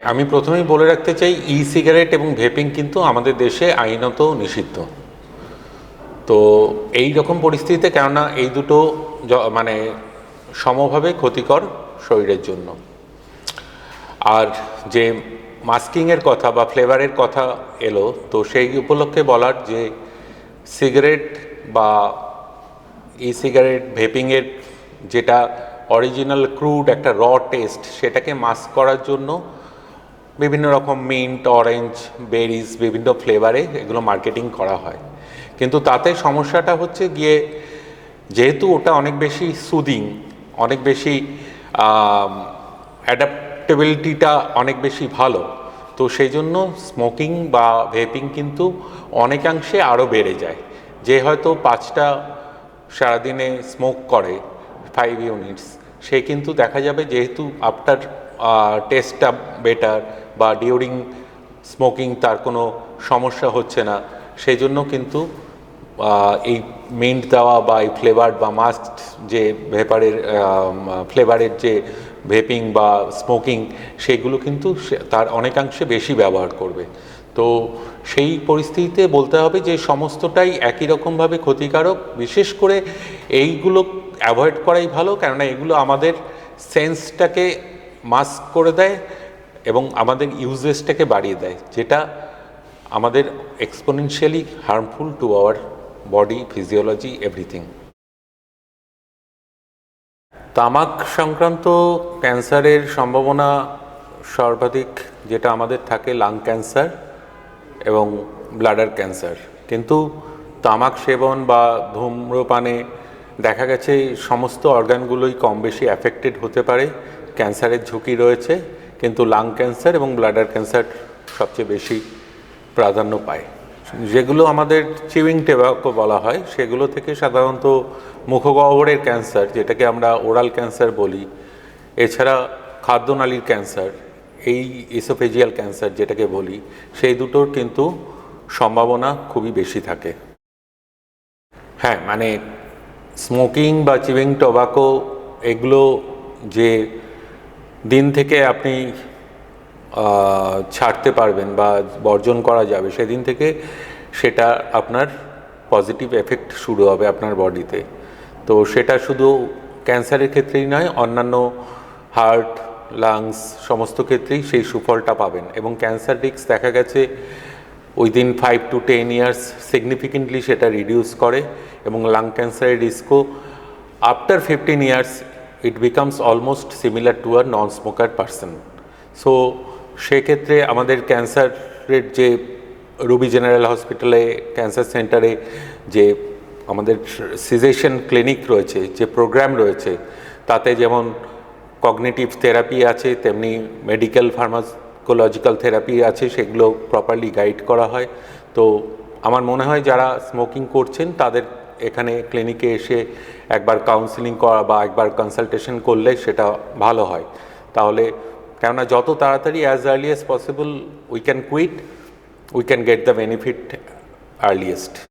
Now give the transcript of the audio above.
আমি প্রথমেই বলে রাখতে চাই সিগারেট এবং ভেপিং কিন্তু আমাদের দেশে আইনত নিষিদ্ধ। তো এই রকম পরিস্থিতিতে কেননা এই দুটো মানে সমভাবে ক্ষতিকর শরীরের জন্য। আর যে মাস্কিংয়ের কথা বা ফ্লেভারের কথা এলো, তো সেই উপলক্ষে বলার যে সিগারেট বা সিগারেট ভেপিংয়ের যেটা অরিজিনাল ক্রুড একটা টেস্ট, সেটাকে মাস্ক করার জন্য বিভিন্ন রকম মিন্ট, অরেঞ্জ, বেরিজ, বিভিন্ন ফ্লেভারে এগুলো মার্কেটিং করা হয়। কিন্তু তাতে সমস্যাটা হচ্ছে গিয়ে, যেহেতু ওটা অনেক বেশি সুদিং, অনেক বেশি অ্যাডাপ্টেবিলিটিটা অনেক বেশি ভালো, তো সেই জন্য স্মোকিং বা ভেপিং কিন্তু অনেকাংশে আরও বেড়ে যায়। যে হয়তো 5টা সারাদিনে স্মোক করে 5 ইউনিটস, সে কিন্তু দেখা যাবে যেহেতু আফটার টেস্টটা বেটার বা ডিউরিং স্মোকিং তার কোনো সমস্যা হচ্ছে না, সেই জন্য কিন্তু এই মিন্ট দেওয়া বা এই ফ্লেভার বা মাস্ট যে ফ্লেভারের যে ভেপিং বা স্মোকিং, সেগুলো কিন্তু তার অনেকাংশে বেশি ব্যবহার করবে। তো সেই পরিস্থিতিতে বলতে হবে যে সমস্তটাই একই রকমভাবে ক্ষতিকারক। বিশেষ করে এইগুলো অ্যাভয়েড করাই ভালো, কেননা এগুলো আমাদের সেন্সটাকে মাস্ক করে দেয় এবং আমাদের ইউজেসটাকে বাড়িয়ে দেয়, যেটা আমাদের exponentially harmful to our body, physiology, everything. তামাক সংক্রান্ত ক্যান্সারের সম্ভাবনা সর্বাধিক যেটা আমাদের থাকে লাং ক্যান্সার এবং ব্লাডার ক্যান্সার। কিন্তু তামাক সেবন বা ধূম্রপানে দেখা গেছে সমস্ত অর্গানগুলোই কম বেশি অ্যাফেক্টেড হতে পারে, ক্যান্সারের ঝুঁকি রয়েছে, কিন্তু লাং ক্যান্সার এবং ব্লাডার ক্যান্সার সবচেয়ে বেশি প্রাধান্য পায়। যেগুলো আমাদের চিউইং টোব্যাকো বলা হয়, সেগুলো থেকে সাধারণত মুখগহ্বরের ক্যান্সার, যেটাকে আমরা ওরাল ক্যান্সার বলি, এছাড়া খাদ্যনালীর ক্যান্সার, এই ইসোফেজিয়াল ক্যান্সার যেটাকে বলি, সেই দুটোর কিন্তু সম্ভাবনা খুবই বেশি থাকে। হ্যাঁ, মানে স্মোকিং বা চিউইং টোব্যাকো এগুলো যে দিন থেকে আপনি ছাড়তে পারবেন বা বর্জন করা যাবে, সেদিন থেকে সেটা আপনার পজিটিভ এফেক্ট শুরু হবে আপনার বডিতে। তো সেটা শুধু ক্যান্সারের ক্ষেত্রেই নয়, অন্যান্য হার্ট, লাংস সমস্ত ক্ষেত্রেই সেই সুফলটা পাবেন। এবং ক্যান্সার রিস্ক দেখা গেছে উইদিন 5 to 10 ইয়ার্স সিগনিফিকেন্টলি সেটা রিডিউস করে, এবং লাং ক্যান্সারের রিস্কও after 15 years it becomes almost similar to a non smoker person. So সেক্ষেত্রে আমাদের ক্যান্সারের যে রুবি জেনারেল হসপিটালে, ক্যান্সার সেন্টারে যে আমাদের সিজেশন ক্লিনিক রয়েছে, যে প্রোগ্রাম রয়েছে, তাতে যেমন কগনিটিভ থেরাপি আছে, তেমনি মেডিকেল ফার্মাকোলজিক্যাল থেরাপি আছে, সেগুলো প্রপারলি গাইড করা হয়। তো আমার মনে হয় যারা স্মোকিং করছেন তাদের এখানে ক্লিনিকে এসে একবার কাউন্সিলিং করা বা একবার কনসালটেশন করলে সেটা ভালো হয়। তাহলে কেননা যত তাড়াতাড়ি as early as possible we can quit, we can get the benefit earliest.